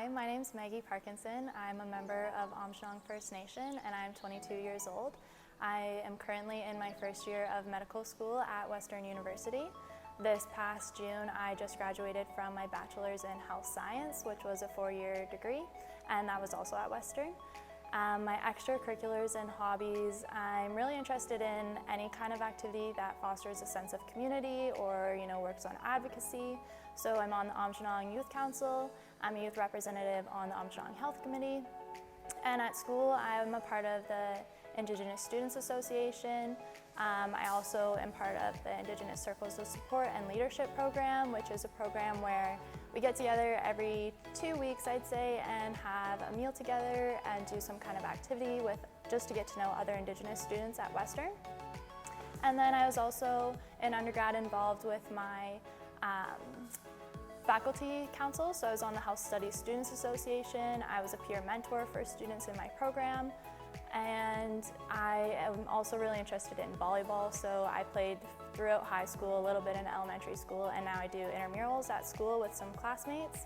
Hi, my name is Maggie Parkinson. I'm a member of Aamjiwnaang First Nation and I'm 22 years old. I am currently in my first year of medical school at Western University. This past June, I just graduated from my bachelor's in health science, which was a 4-year degree, and that was also at Western. My extracurriculars and hobbies, I'm really interested in any kind of activity that fosters a sense of community or works on advocacy. So I'm on the Aamjiwnaang Youth Council, I'm a youth representative on the Aamjiwnaang Health Committee, and at school I'm a part of the Indigenous Students Association. I also am part of the Indigenous Circles of Support and Leadership Program, which is a program where we get together every 2 weeks, I'd say, and have a meal together and do some kind of activity just to get to know other Indigenous students at Western. And then I was also in undergrad involved with my faculty council, so I was on the Health Studies Students Association. I was a peer mentor for students in my program. And I am also really interested in volleyball, so I played throughout high school, a little bit in elementary school, and now I do intramurals at school with some classmates.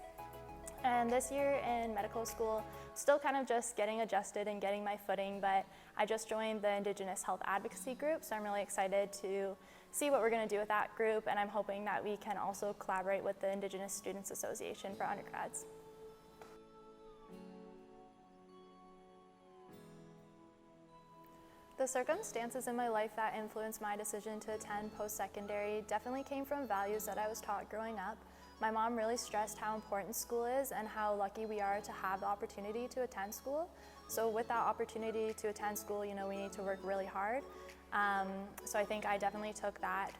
And this year in medical school, still kind of just getting adjusted and getting my footing, but I just joined the Indigenous Health Advocacy group, so I'm really excited to see what we're going to do with that group, and I'm hoping that we can also collaborate with the Indigenous Students Association for undergrads. The circumstances in my life that influenced my decision to attend post-secondary definitely came from values that I was taught growing up. My mom really stressed how important school is and how lucky we are to have the opportunity to attend school. So with that opportunity to attend school, we need to work really hard. So I think I definitely took that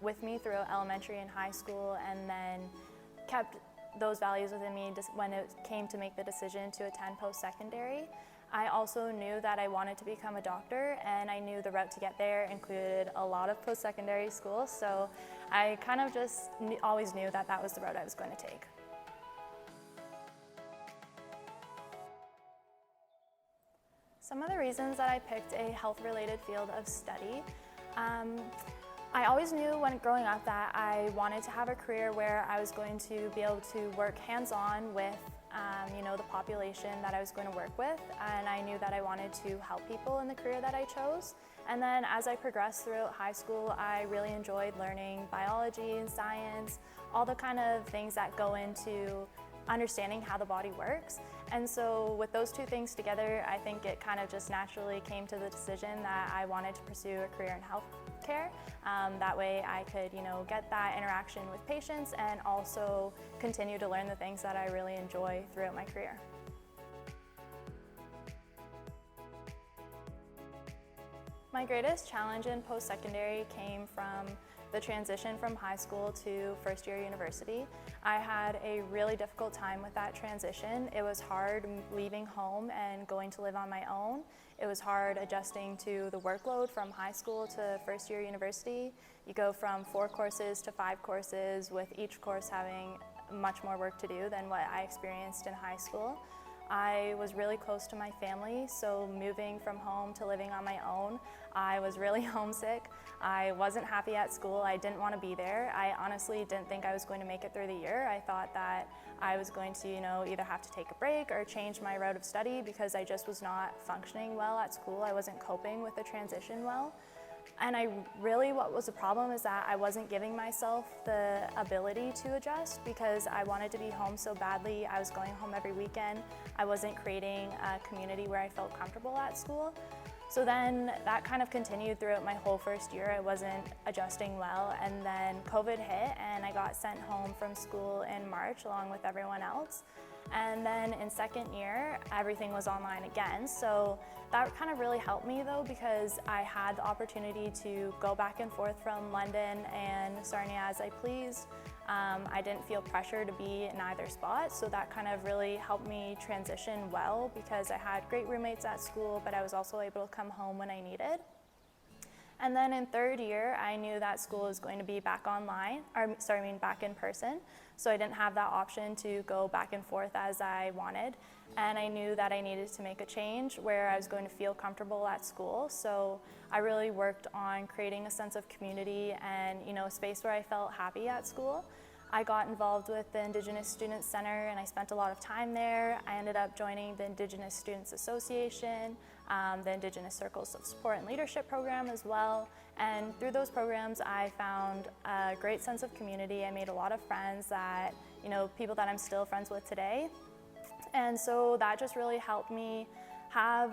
with me through elementary and high school, and then kept those values within me when it came to make the decision to attend post-secondary. I also knew that I wanted to become a doctor, and I knew the route to get there included a lot of post-secondary schools, so I kind of just always knew that that was the route I was going to take. Some of the reasons that I picked a health-related field of study, I always knew when growing up that I wanted to have a career where I was going to be able to work hands-on with the population that I was going to work with, and I knew that I wanted to help people in the career that I chose. And then as I progressed throughout high school, I really enjoyed learning biology and science, all the kind of things that go into understanding how the body works. And so with those two things together, I think it kind of just naturally came to the decision that I wanted to pursue a career in healthcare. That way I could, get that interaction with patients and also continue to learn the things that I really enjoy throughout my career. My greatest challenge in post-secondary came from the transition from high school to first year university. I had a really difficult time with that transition. It was hard leaving home and going to live on my own. It was hard adjusting to the workload from high school to first year university. You go from 4 courses to 5 courses, with each course having much more work to do than what I experienced in high school. I was really close to my family, so moving from home to living on my own, I was really homesick. I wasn't happy at school. I didn't want to be there. I honestly didn't think I was going to make it through the year. I thought that I was going to, either have to take a break or change my route of study because I just was not functioning well at school. I wasn't coping with the transition well. And what was the problem is that I wasn't giving myself the ability to adjust because I wanted to be home so badly. I was going home every weekend. I wasn't creating a community where I felt comfortable at school. So then that kind of continued throughout my whole first year. I wasn't adjusting well, and then COVID hit and I got sent home from school in March along with everyone else. And then in second year, everything was online again. So that kind of really helped me though, because I had the opportunity to go back and forth from London and Sarnia as I pleased. I didn't feel pressure to be in either spot, so that kind of really helped me transition well because I had great roommates at school, but I was also able to come home when I needed. And then in third year, I knew that school was going to be back back in person. So I didn't have that option to go back and forth as I wanted. And I knew that I needed to make a change where I was going to feel comfortable at school. So I really worked on creating a sense of community and, a space where I felt happy at school. I got involved with the Indigenous Students Center and I spent a lot of time there. I ended up joining the Indigenous Students Association, the Indigenous Circles of Support and Leadership program as well. And through those programs, I found a great sense of community. I made a lot of friends that, people that I'm still friends with today. And so that just really helped me have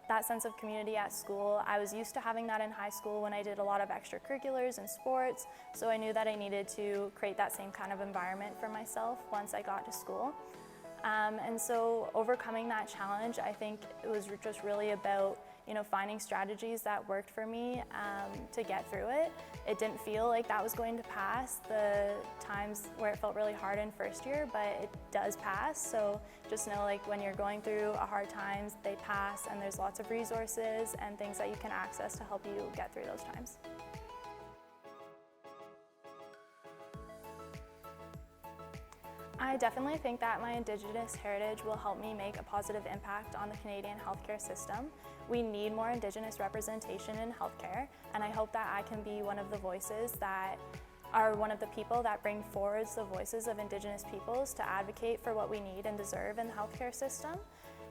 that sense of community at school. I was used to having that in high school when I did a lot of extracurriculars and sports, so I knew that I needed to create that same kind of environment for myself once I got to school. And so overcoming that challenge, I think it was just really about finding strategies that worked for me to get through it. It didn't feel like that was going to pass the times where it felt really hard in first year, but it does pass. So just know, like, when you're going through a hard times, they pass, and there's lots of resources and things that you can access to help you get through those times. I definitely think that my Indigenous heritage will help me make a positive impact on the Canadian healthcare system. We need more Indigenous representation in healthcare, and I hope that I can be one of the voices that are one of the people that bring forward the voices of Indigenous peoples to advocate for what we need and deserve in the healthcare system.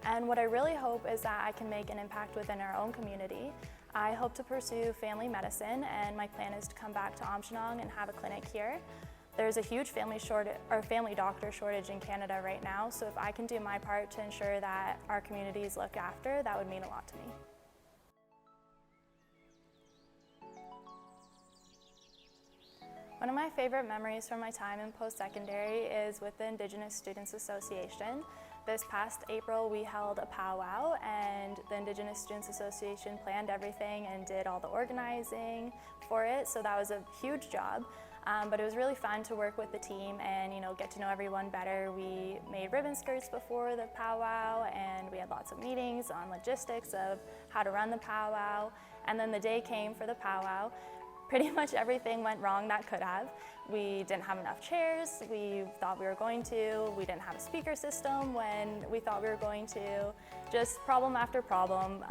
And what I really hope is that I can make an impact within our own community. I hope to pursue family medicine, and my plan is to come back to Aamjiwnaang and have a clinic here. There's a huge family doctor shortage in Canada right now, so if I can do my part to ensure that our communities look after, that would mean a lot to me. One of my favorite memories from my time in post-secondary is with the Indigenous Students Association. This past April we held a powwow, and the Indigenous Students Association planned everything and did all the organizing for it, so that was a huge job. But it was really fun to work with the team and get to know everyone better. We made ribbon skirts before the powwow, and we had lots of meetings on logistics of how to run the powwow. And then the day came for the powwow. Pretty much everything went wrong that could have. We didn't have enough chairs. We thought we were going to. We didn't have a speaker system when we thought we were going to. Just problem after problem.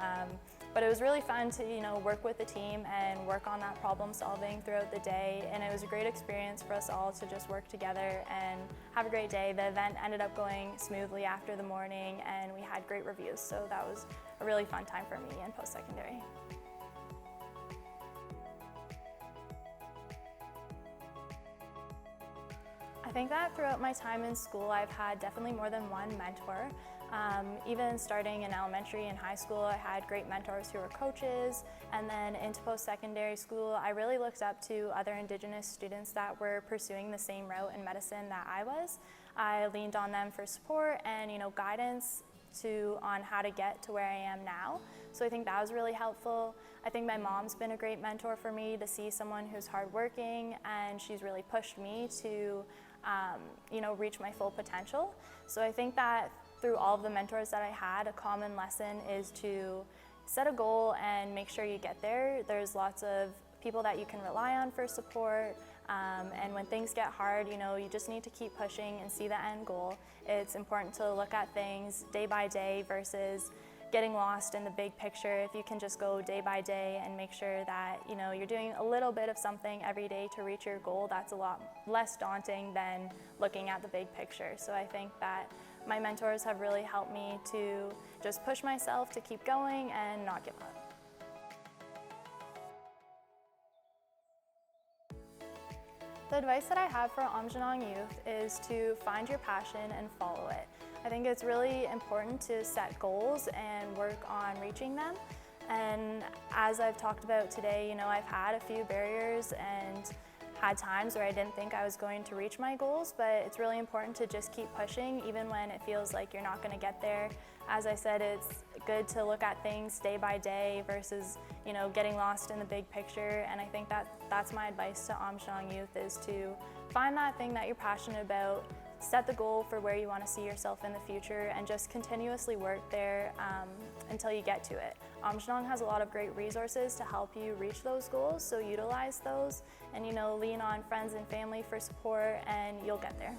But it was really fun to work with the team and work on that problem solving throughout the day, and it was a great experience for us all to just work together and have a great day. The event ended up going smoothly after the morning, and we had great reviews, so that was a really fun time for me in post-secondary. I think that throughout my time in school, I've had definitely more than one mentor. Even starting in elementary and high school, I had great mentors who were coaches, and then into post-secondary school, I really looked up to other Indigenous students that were pursuing the same route in medicine that I was. I leaned on them for support and guidance on how to get to where I am now. So I think that was really helpful. I think my mom's been a great mentor for me to see someone who's hardworking, and she's really pushed me to reach my full potential. So I think that through all of the mentors that I had, a common lesson is to set a goal and make sure you get there. There's lots of people that you can rely on for support, and when things get hard, you just need to keep pushing and see the end goal. It's important to look at things day by day versus getting lost in the big picture. If you can just go day by day and make sure that you're doing a little bit of something every day to reach your goal, that's a lot less daunting than looking at the big picture. So I think that my mentors have really helped me to just push myself to keep going and not give up. The advice that I have for Aamjiwnaang youth is to find your passion and follow it. I think it's really important to set goals and work on reaching them. And as I've talked about today, I've had a few barriers and had times where I didn't think I was going to reach my goals, but it's really important to just keep pushing even when it feels like you're not going to get there. As I said, it's good to look at things day by day versus getting lost in the big picture, and I think that's my advice to Aamjiwnaang youth, is to find that thing that you're passionate about, set the goal for where you want to see yourself in the future, and just continuously work there until you get to it. Aamjiwnaang has a lot of great resources to help you reach those goals, so utilize those and lean on friends and family for support, and you'll get there.